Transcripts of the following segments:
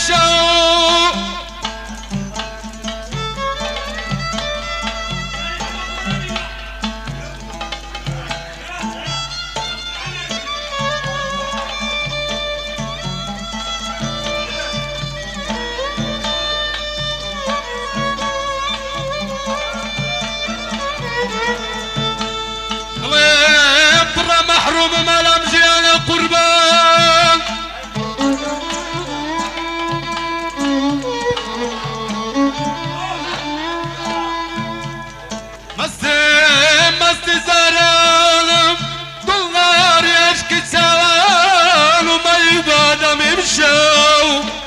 الشوق محروم ملام زيان قربان مستي زارانم دولار يشكي سوان وما يبادم يمشو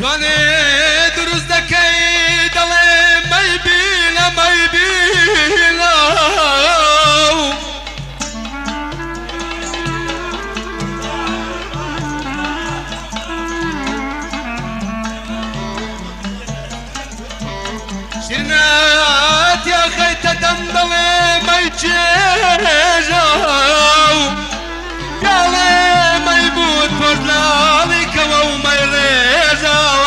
جواني دروز دكي دلي ما يبينا ما يبينا شرنات يا خيت دندلي ما يتجيجو يا لي ما يبوت فردلالي كوو ما يريجو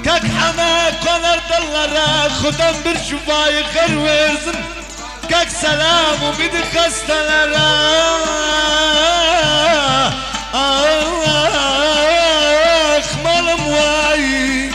كاك حماك قنر دلرا خدام برشفاي خروزن كاك سلام وبيد خستلرا اخ مالم واي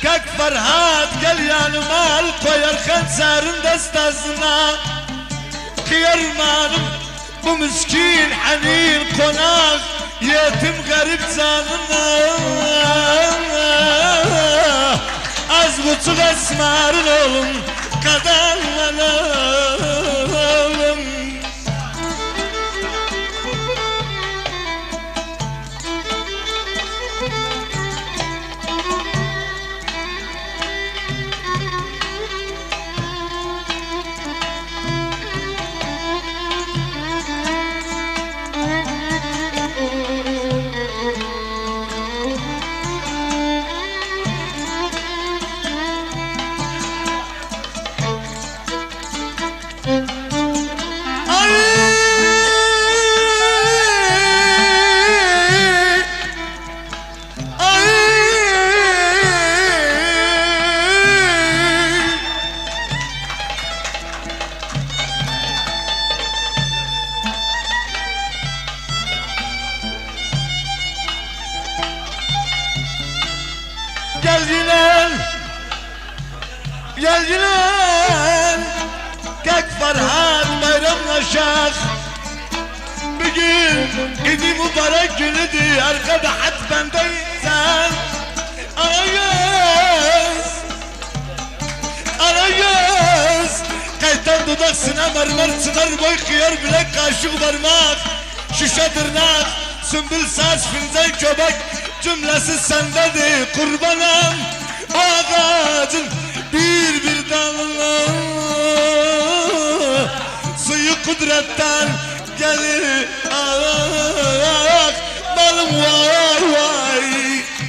كاك فرهاد قليان مال قوير خنسارن دستازنا خير مالم بمسكين حنين قناغ يتم غريب زاننا أزبط غسمارن اولم قدر ولم Geldiler Kek Ferhat bayramlaşak Bugün idi mübarek günüdür Arkada hat bendeysen Arayız Arayız Kaytan dudaksına mermer çınar boy kıyar bilek kaşık parmak Şişe tırnak sümbül saç finzen köpek Cümlesi sendedir kurbanım Ağacın bir dalına Suyu kudretten gelir Balım var var